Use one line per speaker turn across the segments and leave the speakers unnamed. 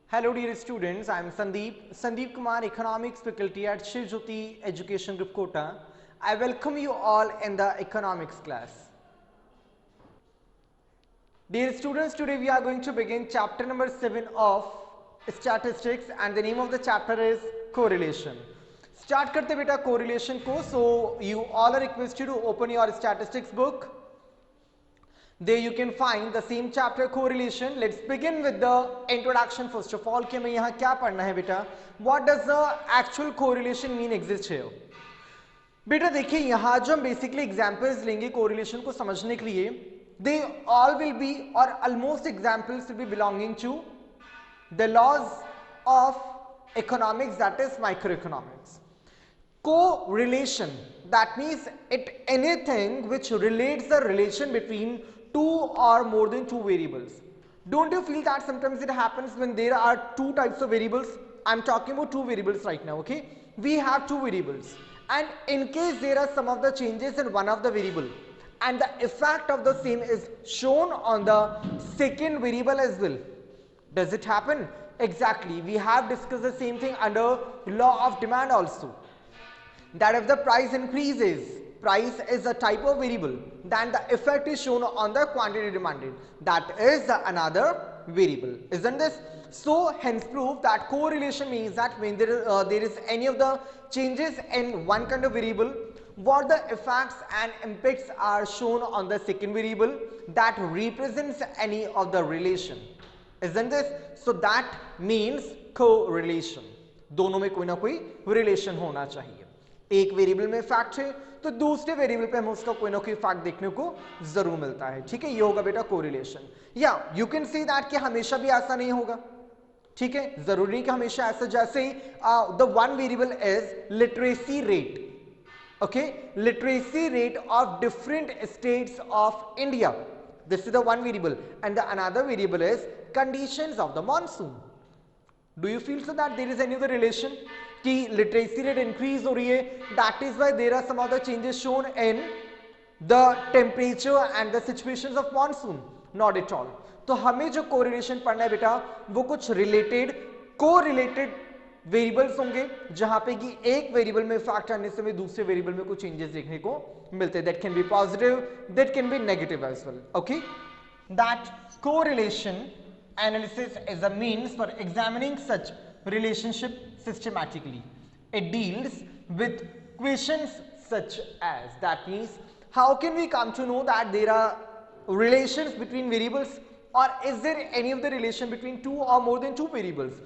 Hello dear students, I am Sandeep Kumar, Economics faculty at Shiv Jyoti Education Group Kota. I welcome you all in the economics class. Dear students, today we are going to begin chapter number 7 of statistics and the name of the chapter is correlation. Start karte beta correlation ko, so you all are requested to open your statistics book. There you can find the same chapter correlation. Let's begin with the introduction first of all कि हमें यहाँ क्या पढ़ना है बेटा. What does the actual correlation mean exist here? बेटा देखिए यहाँ जो हम basically examples लेंगे correlation को समझने के लिए, they all will be or almost examples will be belonging to the laws of economics, that is microeconomics. Correlation, that means it anything which relates the relation between two or more than two variables. Don't you feel that sometimes it happens when there are two types of variables? I'm talking about two variables right now, okay? We have two variables and in case there are some of the changes in one of the variable and the effect of the same is shown on the second variable as well. Does it happen? Exactly. We have discussed the same thing under law of demand also. That if the price increases, price is a type of variable, then the effect is shown on the quantity demanded, that is another variable, isn't this? So hence proof that correlation means that when there is any of the changes in one kind of variable, what the effects and impacts are shown on the second variable that represents any of the relation, isn't this? So that means correlation. दोनों में कोई ना कोई relation होना चाहिए. एक variable में fact है तो दूसरे वेरिएबल पे हमें उसका कोई ना कोई फैक्ट देखने को जरूर मिलता है. ठीक है, ये होगा बेटा कोरिलेशन. या यू कैन सी दैट कि हमेशा भी ऐसा नहीं होगा. ठीक है, जरूरी नहीं कि हमेशा ऐसा. जैसे the one variable is literacy rate. Okay, literacy rate of different states of India. This is the one variable and the another variable is conditions of the monsoon. Do you feel so that there is any other relation कि literacy rate increase हो रही है, that is why there are some of the changes shown in the temperature and the situations of monsoon? Not at all. तो हमें जो correlation पढ़ना है बेटा वो कुछ रिलेटेड कोरिलेटेड वेरिएबल्स होंगे जहां पे कि एक वेरिएबल में फैक्ट आने से दूसरे वेरिएबल में कुछ चेंजेस देखने को मिलते हैं. That can be positive, that can be negative as well. Okay, that correlation analysis is a means for examining such relationship systematically. It deals with questions such as, that means how can we come to know that there are relations between variables, or is there any of the relation between two or more than two variables?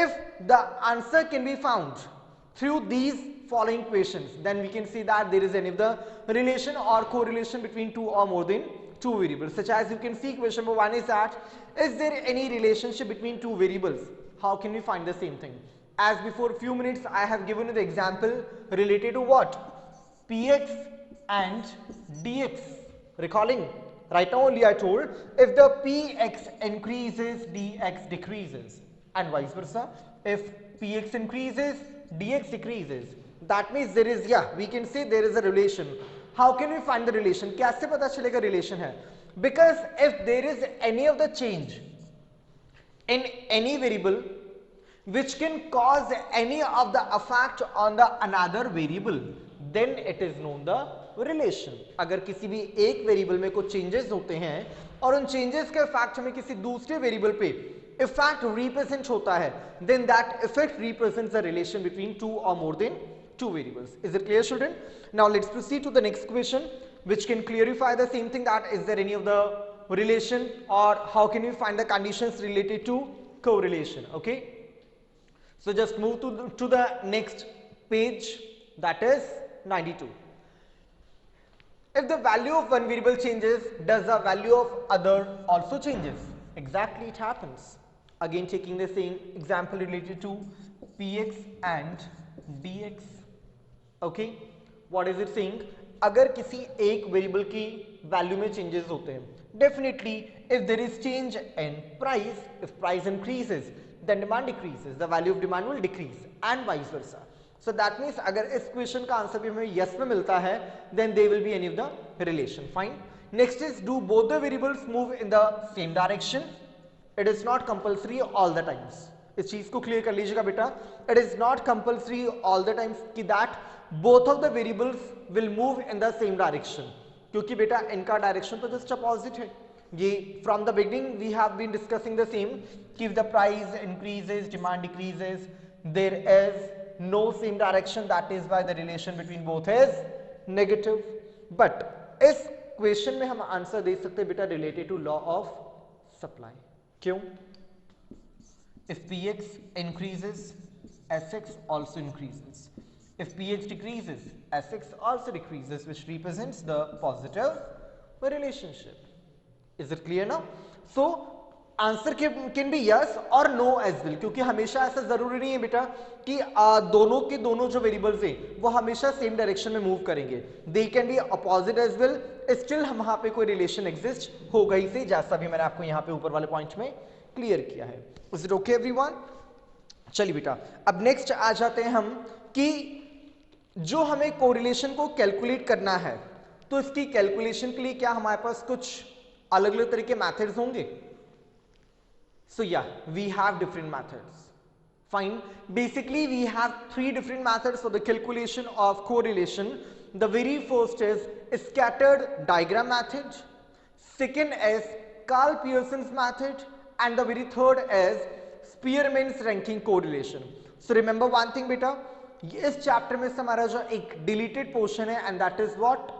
If the answer can be found through these following questions, then we can see that there is any of the relation or correlation between two or more than two variables. Such as you can see question number 1 is that, is there any relationship between two variables? How can we find the same thing? As before few minutes I have given you the example related to what? Px and dx. Recalling? Right now only I told if the px increases, dx decreases, and vice versa. If px increases, dx decreases. That means there is, yeah, we can say there is a relation. How can we find the relation? कैसे पता चलेगा relation है? Because if there is any of the change in any variable which can cause any of the effect on the another variable, then it is known the relation. अगर किसी भी एक variable में कुछ चेंजेस होते हैं और उन चेंजेस का इफेक्ट हमें किसी दूसरे वेरिएबल पे इफेक्ट रिप्रेजेंट होता है, then that effect represents the relation between two or more than two variables. Is it clear, student? Now let's proceed to the next question which can clarify the same thing, that is there any of the relation or how can we find the conditions related to correlation? Okay, so just move to the next page, that is 92. If the value of one variable changes, does the value of other also changes? Exactly, it happens. Again taking the same example related to px and dx. Okay, what is it saying? अगर किसी एक variable की value में changes होते हैं, definitely if there is change in price, if price increases then demand decreases, the value of demand will decrease and vice versa. So that means अगर इस question का आंसर भी हमें यस में मिलता है, then they will be any of the relation. Fine. Next is, do both the variables move in the same direction? It is not compulsory all the times. इस चीज को क्लियर कर लीजिएगा बेटा. It is not compulsory all the times कि that both of the variables will move in the same direction, क्योंकि बेटा इनका डायरेक्शन तो जस्ट अपोजिट है. ये from the beginning we have been discussing the same कि the price increases, demand decreases, there is no same direction, that is why the relation between both is negative. But इस question में हम answer दे सकते हैं बेटा related to law of supply. क्यों? If Px increases, Sx also increases. If Px decreases, Sx also decreases, which represents the positive relationship. Is it clear now? So answer can be yes or no as well, क्योंकि हमेशा ऐसा जरूरी नहीं है बेटा कि दोनों के दोनों जो वेरिएबल्स हैं वो हमेशा सेम डायरेक्शन में मूव करेंगे. They can be opposite as well. Still हम वहां पे कोई रिलेशन एग्जिस्ट होगा ही से, जैसा भी मैंने आपको यहाँ पे ऊपर वाले पॉइंट में क्लियर किया है. Is it okay everyone? चलिए बेटा अब नेक्स्ट आ जाते हैं हम कि जो हमें कोरिलेशन को कैलकुलेट करना है तो इसकी कैलकुलेशन के लिए क्या हमारे पास कुछ अलग अलग तरह के मेथड्स होंगे. So yeah, we have different methods. Fine. Basically, we have 3 different methods for the calculation of correlation. The very first is scattered diagram method. Second is Karl Pearson's method, and the very third is Spearman's ranking correlation. So remember one thing, बेटा, इस chapter में से हमारा जो एक deleted portion है, and that is what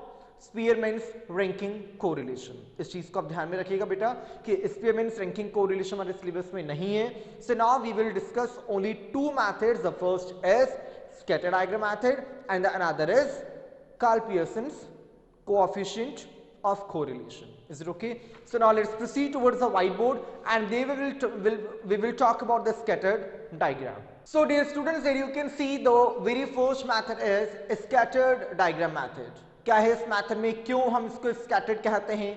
Spearman's ranking correlation. इस चीज को आप ध्यान में रखिएगा बेटा कि Spearman's ranking correlation हमारे सिलेबस में नहीं है. So now we will discuss only 2 methods. The first is scatter diagram method and the another is Karl Pearson's coefficient of correlation. Is it okay? So now let's proceed towards the whiteboard and we will talk about the scattered diagram. So dear students, there you can see the very first method is scattered diagram method. क्या है इस method में, क्यों हम इसको scattered कहते हैं,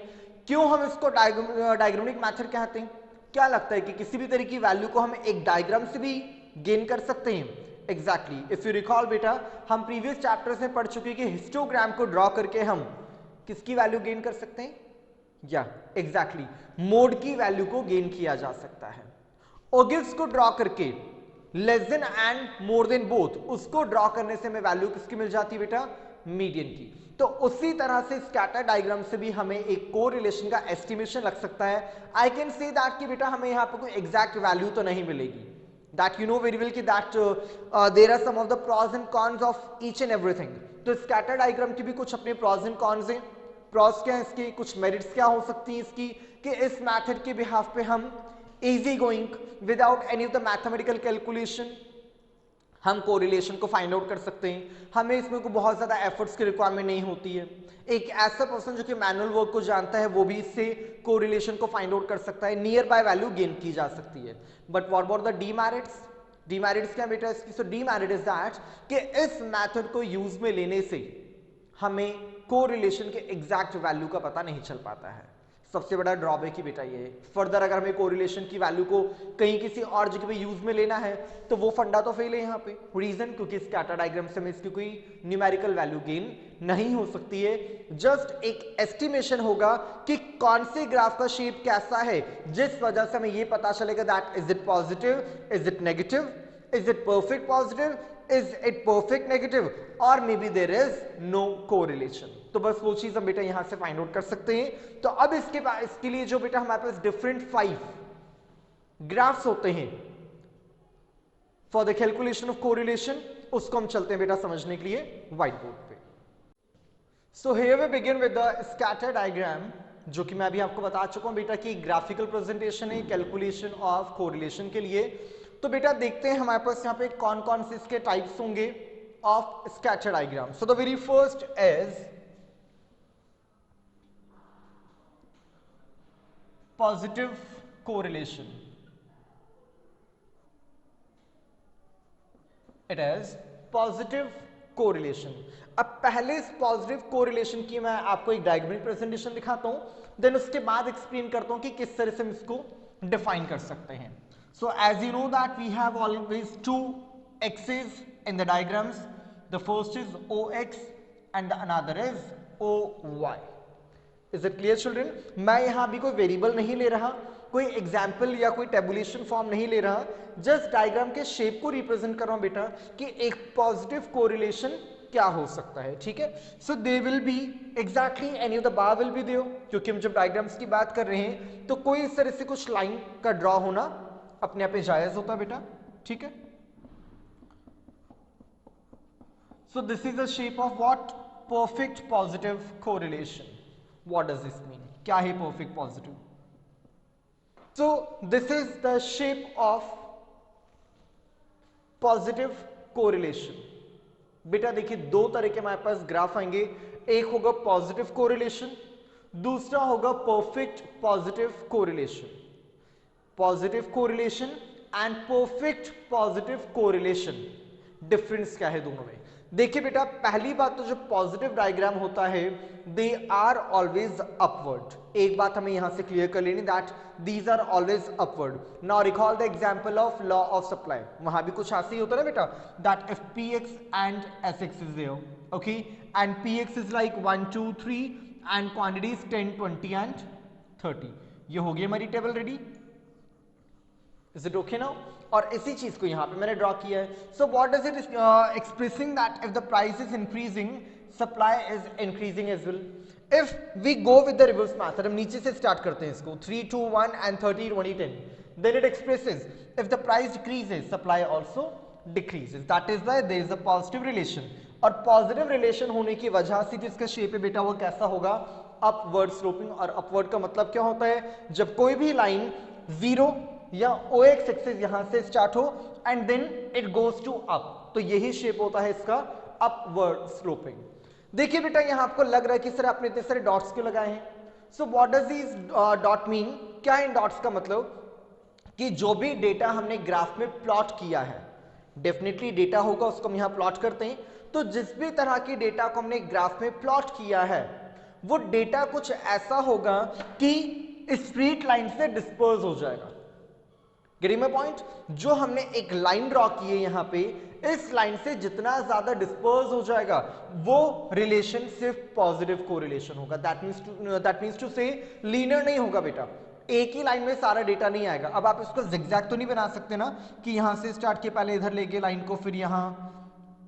क्यों हम इसको डायग्रामिक मेथड कहते हैं? क्या लगता है कि किसी भी तरह की वैल्यू को हम एक डायग्राम से भी गेन कर सकते हैं? एग्जैक्टली. इफ यू रिकॉल बेटा, हम प्रीवियस चैप्टर्स में पढ़ चुके हैं कि हिस्टोग्राम को ड्रॉ करके हम किसकी वैल्यू गेन कर सकते हैं? या एग्जैक्टली मोड की वैल्यू को गेन किया जा सकता है. ओगिव्स को ड्रॉ करके less than and more than both, उसको ड्रॉ करने से हमें वैल्यू किसकी मिल जाती है बेटा? मीडियन की. तो उसी तरह से स्कैटर डायग्राम से भी हमें एक कोरिलेशन का एस्टिमेशन लग सकता है. आई कैन से दैट कि बेटा हमें यहाँ पे कोई एग्जैक्ट वैल्यू तो नहीं मिलेगी. That you know very well कि that there are some of the pros and cons of each and everything. तो स्कैटर डायग्राम के भी कुछ अपने प्रॉज एंड कॉन्स हैं. प्रॉज क्या है इसके, कुछ मेरिट्स क्या हो सकती है इसकी, कि इस मैथड के बिहाफ पे हम easy going without any of the mathematical calculation हम कोरिलेशन को फाइंड आउट कर सकते हैं. हमें इसमें को बहुत ज़्यादा एफर्ट्स की रिक्वायरमेंट नहीं होती है. एक ऐसा पर्सन जो कि मैनुअल वर्क को जानता है वो भी इससे कोरिलेशन को फाइंड आउट कर सकता है. नियर बाय वैल्यू गेन की जा सकती है. But what about the demerits? Demerits क्या बेटा इसकी? सो डीमेरिट इज दैट कि इस मेथड को यूज में लेने से हमें कोरिलेशन के एग्जैक्ट वैल्यू का पता नहीं चल पाता है. सबसे बड़ा ड्रॉबैक ही बेटा ये है. फर्दर अगर हमें कोरिलेशन की वैल्यू को कहीं किसी और जगह पे यूज में लेना है तो वो फंडा तो फेल है यहाँ पे. रीजन क्योंकि स्कैटर डायग्राम से हमें इसकी कोई न्यूमेरिकल वैल्यू गेन नहीं हो सकती है. जस्ट एक एस्टिमेशन होगा कि कौन से ग्राफ का शेप कैसा है, जिस वजह से हमें ये पता चलेगा that is it positive, is it negative, is it perfect positive, is it perfect negative, और may be there is no correlation. तो बस वो चीज हम बेटा यहां से फाइंड आउट कर सकते हैं. तो अब इसके लिए जो बेटा हमारे पास डिफरेंट 5 ग्राफ्स होते हैं for the calculation of correlation, उसको हम चलते हैं बेटा समझने के लिए व्हाइट बोर्ड पे. So here we begin with the scatter diagram, जो कि मैं अभी आपको बता चुका हूं बेटा कि ग्राफिकल प्रेजेंटेशन है कैलकुलेशन ऑफ कोरिलेशन के लिए. तो बेटा देखते हैं हमारे पास यहाँ पे कौन कौन से इसके टाइप्स होंगे of scatter diagram. So the very first is positive correlation. It is positive correlation. अब पहले इस पॉजिटिव कोरिलेशन की मैं आपको एक डायग्रामिक प्रेजेंटेशन दिखाता हूं, देन उसके बाद एक्सप्लेन करता हूं कि किस तरह से हम इसको डिफाइन कर सकते हैं. So as you know that we have always 2 axes in the diagrams. The first is OX and the another is OY. Is it clear children? मैं यहाँ भी कोई वेरिएबल नहीं ले रहा, कोई एग्जाम्पल या कोई टेबुलेशन फॉर्म नहीं ले रहा, जस्ट डायग्राम के शेप को रिप्रेजेंट कर रहा हूं बेटा कि एक पॉजिटिव कोरिलेशन क्या हो सकता है, ठीक है। So they will be exactly any of the bar will be there, क्योंकि हम जब डायग्राम्स की बात कर रहे हैं तो कोई इस तरह से कुछ लाइन का ड्रॉ होना अपने आप में जायज होता है बेटा, ठीक है। सो this is the shape of what, perfect positive correlation. What does this mean, क्या है perfect positive? So this is the shape of positive correlation. बेटा देखिए दो तरह के हमारे पास ग्राफ आएंगे, एक होगा पॉजिटिव कोरिलेशन, दूसरा होगा perfect positive correlation. Positive correlation and perfect positive correlation, difference क्या है दोनों में? देखिए बेटा पहली बात तो जो पॉजिटिव डायग्राम होता है दे आर ऑलवेज अपवर्ड। एक बात हमें यहां से क्लियर कर लेनी, that these are always upward. Now recall the example of law of supply, वहां भी कुछ ऐसे ही होता है बेटा, that if px and sx is there, okay, and px is like 1 2 3 and quantities 10 20 and 30, ये हो गई हमारी table ready. Is it okay now? और इसी चीज को यहां पे मैंने ड्रॉ किया है। So what does it expressing, that if the price is increasing supply is increasing as well. If we go with the reverse method, हम नीचे से स्टार्ट करते हैं इसको, 3 2 1 and 30 20 10, then it expresses if the price decreases supply also decreases, that is why there is a positive relation. और positive relation होने की वजह से जिसका शेप है बेटा वो कैसा होगा, अपवर्ड स्लोपिंग। और अपवर्ड का मतलब क्या होता है, जब कोई भी लाइन 0 या OX एक्सिस यहां से स्टार्ट हो and then it goes to up, तो यही शेप होता है इसका अपवर्ड स्लोपिंग। देखिए बेटा यहां आपको लग रहा है कि सर आपने इतने सारे डॉट्स क्यों लगाए हैं? सो what does this dot mean, क्या है इन डॉट्स का मतलब? कि जो भी डेटा हमने ग्राफ में प्लॉट किया है, डेफिनेटली डेटा होगा उसको हम यहां प्लॉट करते हैं, तो जिस भी तरह की डेटा को हमने ग्राफ में प्लॉट किया है वो डेटा कुछ ऐसा होगा कि स्ट्रेट लाइन से डिस्पर्स हो जाएगा। Getting my point? जो हमने एक लाइन ड्रॉ की है यहां पे, इस लाइन से जितना ज्यादा डिस्पर्स हो जाएगा वो रिलेशन सिर्फ पॉजिटिव कोरिलेशन होगा। दैट मींस टू से लीनियर नहीं होगा बेटा, एक ही लाइन में सारा डेटा नहीं आएगा। अब आप इसको जिगजैग तो नहीं बना सकते ना कि यहां से स्टार्ट किए पहले इधर लेके लाइन को फिर यहां।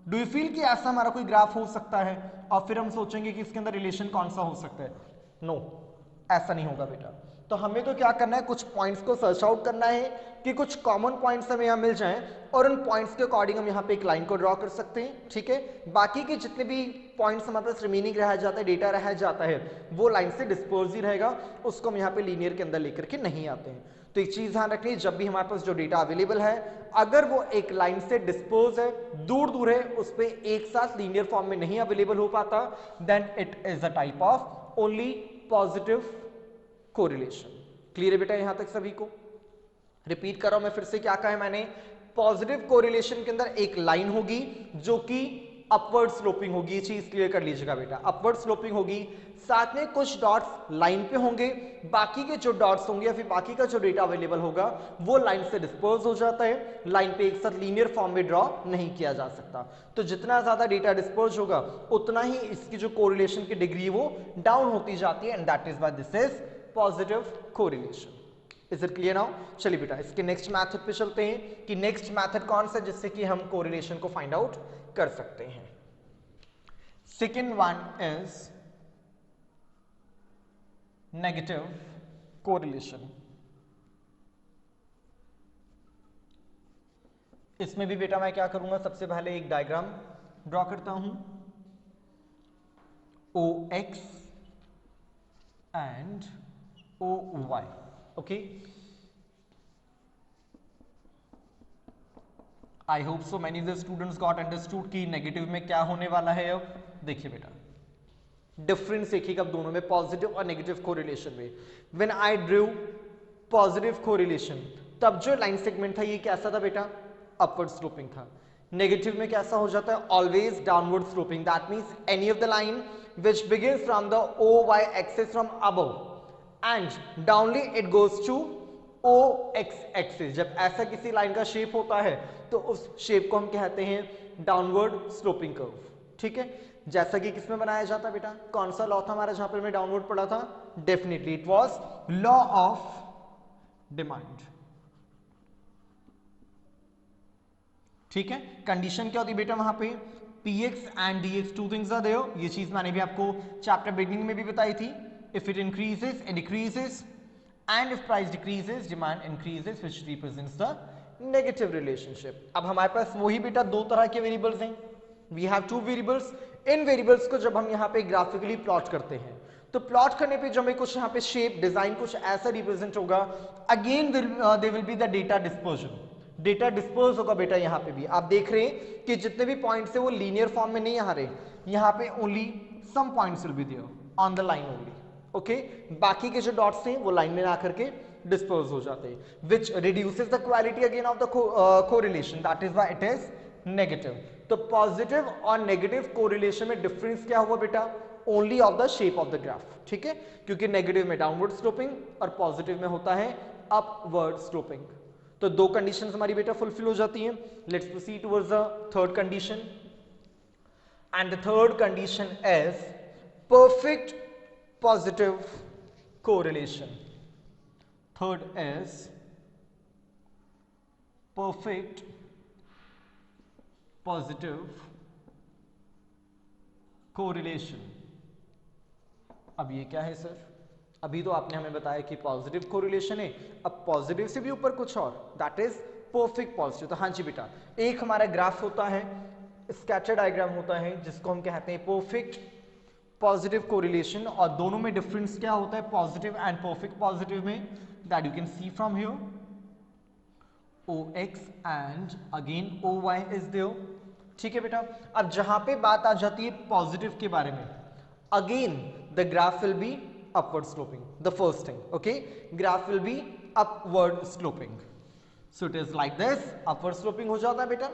डू यू फील कि ऐसा हमारा कोई ग्राफ हो सकता है और फिर हम सोचेंगे कि इसके अंदर रिलेशन कौन सा हो सकता है? नो, ऐसा नहीं होगा बेटा। तो हमें तो क्या करना है, कुछ पॉइंट्स को सर्च आउट करना है कि कुछ कॉमन पॉइंट्स हमें यहाँ मिल जाएं और उन पॉइंट्स के अकॉर्डिंग हम यहाँ पे एक लाइन को ड्रॉ कर सकते हैं, ठीक है। बाकी के जितने भी पॉइंट्स हमारे पास रिमेनिंग रह जाता है, डेटा रह जाता है, वो लाइन से डिस्पोज ही रहेगा, उसको हम यहाँ पे लीनियर के अंदर लेकर के नहीं आते हैं। तो एक चीज ध्यान रखनी, जब भी हमारे पास जो डेटा अवेलेबल है अगर वो एक लाइन से डिस्पोज है, दूर दूर है, उस पर एक साथ लीनियर फॉर्म में नहीं अवेलेबल हो पाता, then it is a type of only positive correlation. Clear है बेटा यहां तक सभी को? रिपीट कर रहा हूं मैं फिर से, क्या कहा है मैंने? पॉजिटिव कोरिलेशन के अंदर एक लाइन होगी जो कि अपवर्ड स्लोपिंग होगी, ये चीज क्लियर कर लीजिएगा बेटा, अपवर्ड स्लोपिंग होगी, साथ में कुछ डॉट्स लाइन पे होंगे, बाकी के जो डॉट्स होंगे या फिर बाकी का जो डेटा अवेलेबल होगा वो लाइन से डिस्पर्स हो जाता है, लाइन पे एक साथ लीनियर फॉर्म में ड्रॉ नहीं किया जा सकता। तो जितना ज्यादा डेटा डिस्पर्स होगा उतना ही इसकी जो कोरिलेशन की डिग्री वो डाउन होती जाती है, and that is why this is positive correlation. Is it clear now? चलिए बेटा इसके नेक्स्ट मेथड पे चलते हैं कि नेक्स्ट मेथड कौन सा जिससे कि हम कोरिलेशन को फाइंड आउट कर सकते हैं। Second one is negative correlation. इसमें भी बेटा मैं क्या करूंगा, सबसे पहले एक डायग्राम ड्रॉ करता हूं, OX and OY, okay. I hope so many of the students got understood कि नेगेटिव में क्या होने वाला है। अब देखिए बेटा डिफरेंस देखिएगा अब दोनों में, पॉजिटिव और नेगेटिव कोरिलेशन में। When I drew positive correlation तब जो लाइन सेगमेंट था ये कैसा था बेटा? अपवर्ड स्लोपिंग था। नेगेटिव में कैसा हो जाता है? Always downward sloping. That means any of the line which begins from the OY axis from above and downly it goes to OX axis. जब ऐसा किसी लाइन का शेप होता है तो उस शेप को हम कहते हैं डाउनवर्ड स्लोपिंग कर्व, ठीक है। जैसा कि किसमें बनाया जाता है बेटा? कौन सा लॉ था हमारा जहां पर मैं डाउनवर्ड पढ़ा था? Definitely it was law of demand. ठीक है, कंडीशन क्या होती है बेटा वहां पे, px and dx two things are there, ये चीज मैंने भी आपको चैप्टर बिगनिंग में भी बताई थी। If it increases it decreases and if price decreases demand increases which represents the negative relationship. अब हमारे पास वही बेटा दो तरह के वेरिएबल्स हैं, वी हैव टू वेरिएबल्स। इन वेरिएबल्स को जब हम यहाँ पे ग्राफिकली प्लॉट करते हैं तो प्लॉट करने पे जो हमें कुछ यहाँ पे शेप डिजाइन कुछ ऐसा रिप्रेजेंट होगा, again they will be the data dispersion, data disperse होगा बेटा। यहाँ पे भी आप देख रहे हैं कि जितने भी पॉइंट्स है वो लीनियर फॉर्म में नहीं आ रहे, यहाँ पे only some points will be there on the line only, okay. बाकी के जो डॉट्स हैं वो लाइन में आकर के डिस्पर्स हो जाते हैं, which reduces the quality again of the correlation, that is why it is negative. तो पॉजिटिव और नेगेटिव कोरिलेशन में डिफरेंस क्या हुआ बेटा, only of the shape of the graph, ठीक है, क्योंकि नेगेटिव में डाउनवर्ड स्लोपिंग और पॉजिटिव में होता है अपवर्ड स्लोपिंग। तो दो कंडीशंस हमारी बेटा फुलफिल हो जाती हैं। Let's proceed towards the third condition, and the third condition is perfect positive correlation. Third is perfect positive correlation. अब ये क्या है सर, अभी तो आपने हमें बताया कि पॉजिटिव कोरिलेशन है, अब पॉजिटिव से भी ऊपर कुछ और, दैट इज परफेक्ट पॉजिटिव। तो हाँ जी बेटा, एक हमारा ग्राफ होता है, स्कैटर डायग्राम होता है जिसको हम कहते हैं परफेक्ट पॉजिटिव कोरिलेशन, और दोनों में डिफरेंस क्या होता है पॉजिटिव एंड परफेक्ट पॉजिटिव में, that you can see from here, OX and again OY is there. ठीक है बेटा, अब जहां पे बात आ जाती है पॉजिटिव के बारे में, again the graph will be upward sloping, the first thing, okay, graph will be upward sloping, so it is like this, upward sloping हो जाता है बेटा।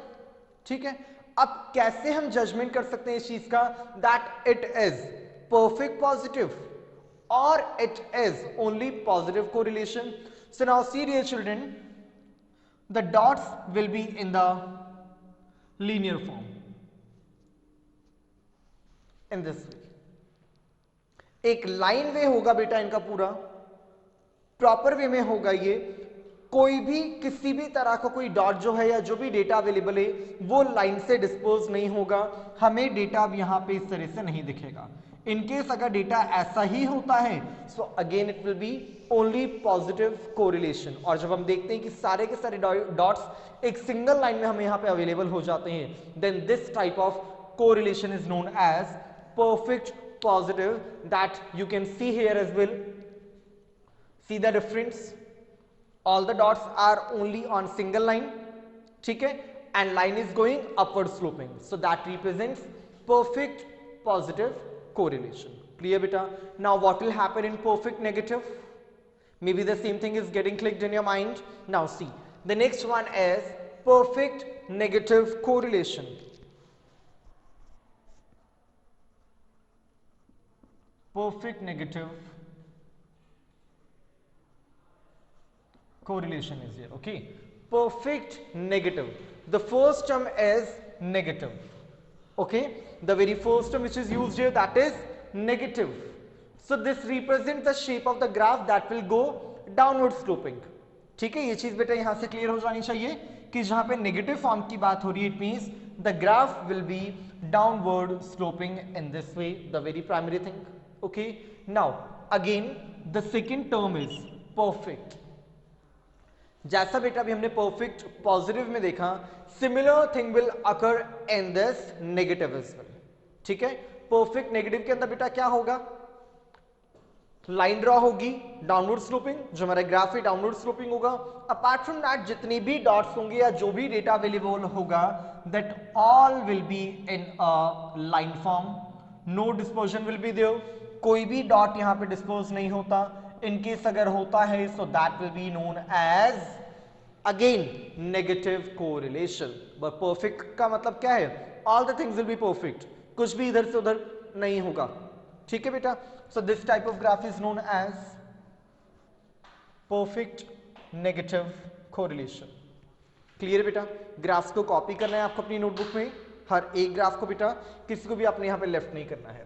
ठीक है, अब कैसे हम जजमेंट कर सकते हैं इस चीज का, that it is perfect positive or it is only positive correlation। so now see dear children, the dots will be in the linear form in this way, एक लाइन वे होगा बेटा इनका पूरा, प्रॉपर वे में होगा ये, कोई भी किसी भी तरह का कोई डॉट जो है या जो भी डेटा अवेलेबल है वो लाइन से डिस्पोज नहीं होगा, हमें डेटा अब यहां पे इस तरह से नहीं दिखेगा। इनकेस अगर डेटा ऐसा ही होता है so again it will B only positive correlation, और जब हम देखते हैं कि सारे के सारे डॉट्स एक सिंगल लाइन में हमें यहां पे अवेलेबल हो जाते हैं, then this type of correlation is known as perfect positive, that you can see here as well. See the difference, all the dots are only on single line, ठीक है, and line is going upward sloping, so that represents perfect positive correlation. Clear beta? Now what will happen in perfect negative? Maybe the same thing is getting clicked in your mind. Now see, the next one is perfect negative correlation. Perfect negative correlation is here, okay, perfect negative, the first term is negative, okay, the very first term which is used here, that is negative, so this represents the shape of the graph that will go downward sloping। ठीक है, ये चीज बेटा यहां से clear हो जानी चाहिए कि जहां पे नेगेटिव फॉर्म की बात हो रही है, it means the graph will be downward sloping in this way, the very primary thing. Okay, now again the second term is perfect। जैसा बेटा अभी हमने perfect positive में देखा, similar thing will occur in this negative as well। ठीक है, perfect negative के अंदर बेटा क्या होगा, लाइन ड्रॉ होगी डाउनवर्ड स्लोपिंग, जो हमारा ग्राफ है डाउनवर्ड स्लोपिंग होगा। अपार्ट फ्रॉम दैट जितनी भी डॉट्स होंगे या जो भी डेटा अवेलेबल होगा, that all will be in a line form, no dispersion will be there, कोई भी डॉट यहां पे डिस्पोज नहीं होता, इनकेस अगर होता है so that will be known as again negative correlation. But perfect का मतलब क्या है, all the things will be perfect, कुछ भी इधर से उधर नहीं होगा। ठीक है बेटा, so this type of graph is known as perfect negative correlation. Clear बेटा, ग्राफ्स को कॉपी करना है आपको अपनी नोटबुक में, हर एक ग्राफ को बेटा, किसी को भी आपने यहां पे लेफ्ट नहीं करना है।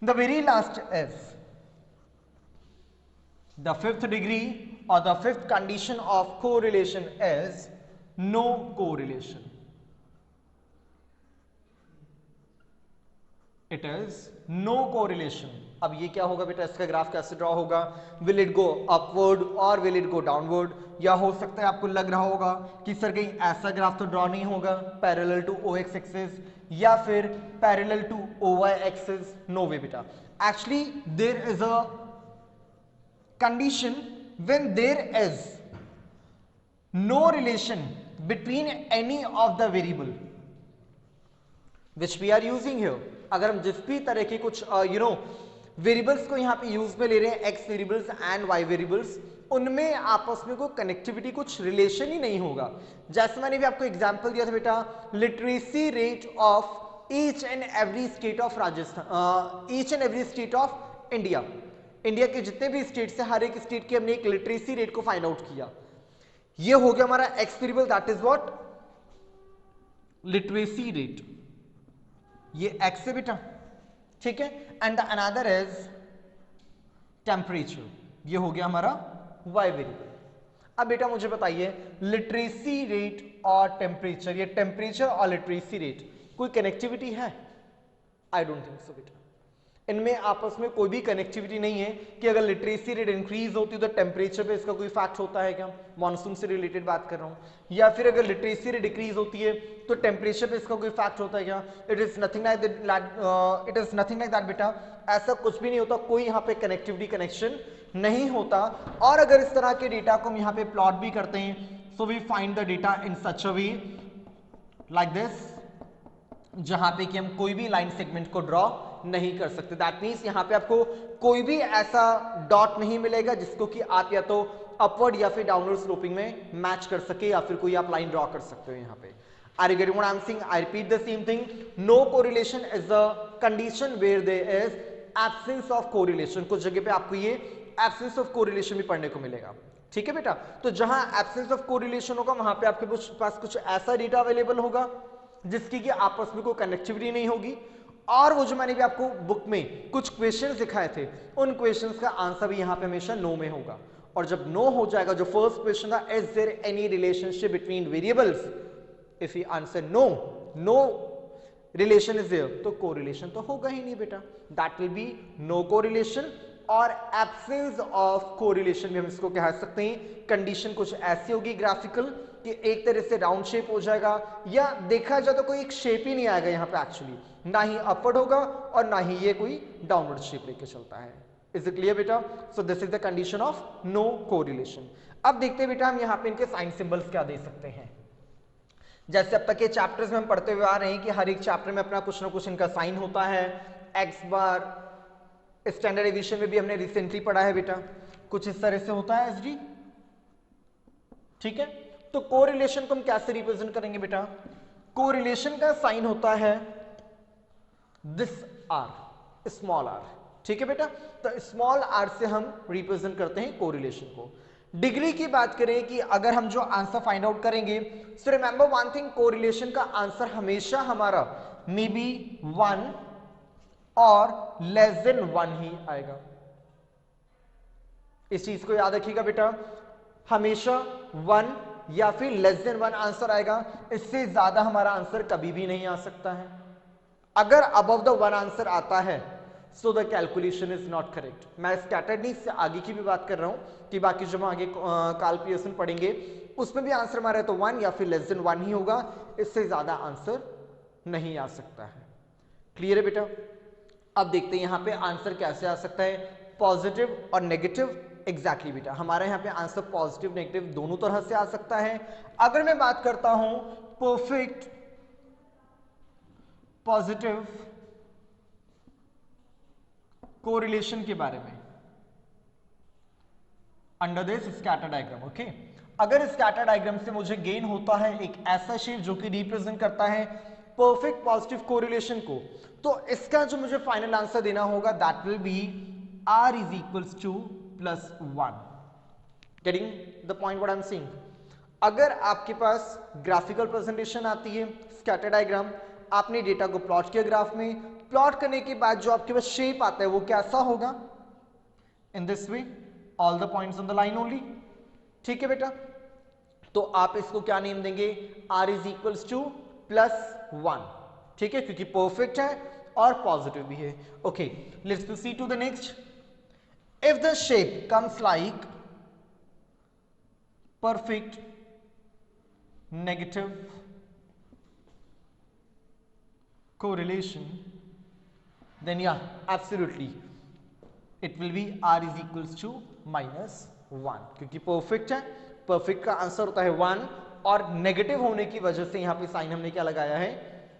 The very last is the fifth degree or the fifth condition of correlation is no correlation. It is no correlation. अब ये क्या होगा बेटा, इसका ग्राफ कैसे ड्रॉ होगा? विल इट गो अपवर्ड और विल इट गो डाउनवर्ड? या हो सकता है आपको लग रहा होगा कि सर कहीं ऐसा ग्राफ तो ड्रॉ नहीं होगा parallel to O X axis या फिर parallel to O Y axis. No way बेटा, actually there is a condition when there is no relation between any of the variable which we are using here. अगर हम जिस भी तरह के कुछ वेरिएबल्स को यहाँ पे यूज में ले रहे हैं, X variables and Y variables, उनमें आपस में कोई कनेक्टिविटी, कुछ रिलेशन ही नहीं होगा. जैसे मैंने भी आपको एग्जांपल दिया था बेटा, literacy rate of each and every state of Rajasthan, each and every state of India. India के जितने भी स्टेट से हर एक स्टेट की हमने एक लिटरेसी रेट को फाइंड आउट किया. ये हो गया हमारा x variable, that is what, literacy rate. ये एक्स है बेटा, ठीक है. एंड अनदर इज टेम्परेचर, ये हो गया हमारा वाई वेरिएबल. अब बेटा मुझे बताइए, लिटरेसी रेट और टेम्परेचर, ये टेम्परेचर और लिटरेसी रेट कोई कनेक्टिविटी है? आई डोंट थिंक सो बेटा. इनमें आपस में कोई भी कनेक्टिविटी नहीं है कि अगर लिटरेसी रेट इंक्रीज होती है तो टेम्परेचर पे इसका कोई फैक्ट होता है क्या? मॉनसून से रिलेटेड बात कर रहा हूँ. या फिर अगर लिटरेसी रेट डिक्रीज होती है तो टेम्परेचर पे इसका कोई फैक्ट होता है क्या? It is nothing like that बेटा. ऐसा कुछ भी नहीं होता, कोई यहाँ पे कनेक्टिविटी कनेक्शन नहीं होता. और अगर इस तरह के डेटा को हम यहाँ पे प्लॉट भी करते हैं, so we find the data in such a way like this, जहां पे कि हम कोई भी लाइन सेगमेंट को ड्रॉ नहीं कर सकते. दैट मीन्स यहाँ पे आपको कोई भी ऐसा डॉट नहीं मिलेगा जिसको कि आप या तो अपवर्ड या फिर डाउनवर्ड स्लोपिंग में मैच कर सके, या फिर कोई आप लाइन ड्रॉ कर सकते हो यहाँ पे. Are you getting what I'm saying? I repeat the same thing. No correlation is the condition where there is absence of correlation. कुछ जगह पे आपको ये absence of correlation भी पढ़ने को मिलेगा. ठीक है बेटा. तो जहां absence of correlation होगा वहां पे आपके पास कुछ ऐसा डेटा अवेलेबल होगा जिसकी कि आपस में कोई कनेक्टिविटी नहीं होगी. और वो जो मैंने भी आपको बुक में कुछ क्वेश्चंस दिखाए थे, उन क्वेश्चंस का आंसर भी यहाँ पे हमेशा नो में होगा. और जब नो हो जाएगा, जो फर्स्ट क्वेश्चन था, is there any relationship between variables, if you answer no, no relation is there, तो कोरिलेशन तो होगा ही नहीं बेटा. That will be no correlation. और एब्सेंस ऑफ कोरिलेशन भी हम इसको कह सकते हैं. कंडीशन कुछ ऐसी होगी ग्राफिकल कि एक तरह से राउंड शेप हो जाएगा, या देखा जाए तो कोई एक शेप ही नहीं आएगा यहाँ पे एक्चुअली, ना ही अपवर्ड होगा और ना ही ये कोई डाउनवर्ड शेप लेके चलता है. इज इट क्लियर बेटा? So this is the condition of no correlation. अब देखते हैं बेटा हम यहाँ पे इनके साइन सिंबल्स क्या दे सकते हैं. जैसे अब तक के चैप्टर्स में हम पढ़ते हुए आ रहे हैं कि हर एक चैप्टर में अपना कुछ ना कुछ इनका साइन होता है. एक्स बार स्टैंडर्ड एविएशन में भी हमने रिसेंटली पढ़ा है बेटा, कुछ इस तरह से होता है एसडी. ठीक है. तो कोरिलेशन को हम कैसे रिप्रेजेंट करेंगे बेटा? कोरिलेशन का साइन होता है दिस आर, स्मॉल आर. ठीक है बेटा. तो स्मॉल आर से हम रिप्रेजेंट करते हैं कोरिलेशन को. डिग्री की बात करें कि अगर हम जो आंसर फाइंड आउट करेंगे, so remember one thing, correlation का आंसर हमेशा हमारा मे बी 1 और लेस देन 1 ही आएगा. इस चीज को याद रखिएगा बेटा, हमेशा 1 या फिर लेस देन 1 आंसर आएगा. इससे ज्यादा हमारा आंसर कभी भी नहीं आ सकता है. अगर अबव द 1 आंसर आता है, so the calculation is not correct. मैं स्कैटर्ड नहीं, इससे आगे की भी बात कर रहा हूं कि बाकी जब हम आगे काल पियर्सन पढ़ेंगे उसमें भी आंसर हमारा तो 1 या फिर लेस देन 1 ही होगा. इससे ज्यादा आंसर नहीं आ सकता है. क्लियर है बेटा? अब देखते हैं यहां पे आंसर कैसे आ सकता है, पॉजिटिव और नेगेटिव. एग्जैक्टली बेटा, हमारे यहाँ पे आंसर पॉजिटिव नेगेटिव दोनों तरह से आ सकता है. अगर मैं बात करता हूं परफेक्ट पॉजिटिव कोरिलेशन के बारे में under this scatter diagram. Okay, अगर स्कैटर डायग्राम से मुझे गेन होता है एक ऐसा शेप जो कि रिप्रेजेंट करता है परफेक्ट पॉजिटिव कोरिलेशन को, तो इसका जो मुझे फाइनल आंसर देना होगा that will be r is equals to +1. Getting the point what I am saying? अगर आपके पास ग्राफिकल प्रेजेंटेशन आती है, स्कैटर डायग्राम, आपने डेटा को प्लॉट किया ग्राफ में, प्लॉट करने के बाद जो आपके पास शेप आता है वो कैसा होगा? In this way, all the points on the line only. ठीक है बेटा, तो आप इसको क्या नेम देंगे, r इज इक्वल्स टू +1, ठीक है, क्योंकि परफेक्ट है और पॉजिटिव भी है। Okay, let's proceed to the next. If the shape comes like perfect negative correlation, then yeah, absolutely it will be r is equals to -1, क्योंकि perfect है, perfect का आंसर होता है 1 और नेगेटिव होने की वजह से यहां पे साइन हमने क्या लगाया है,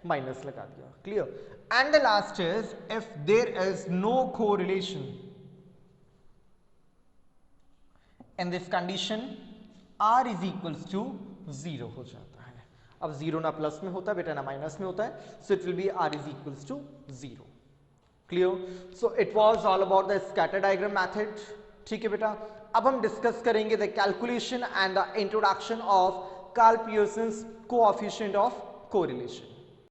माइनस लगा दिया। Clear. And the last is if there is no correlation in this condition r is equals to 0 हो जाता है। अब 0 ना प्लस में होता है बेटा ना माइनस में होता है, so it will be r is equals to 0। Clear. So it was all about the scatter diagram method. ठीक है बेटा, अब हम डिस्कस करेंगे the calculation and the introduction of Karl Pearson's coefficient of correlation.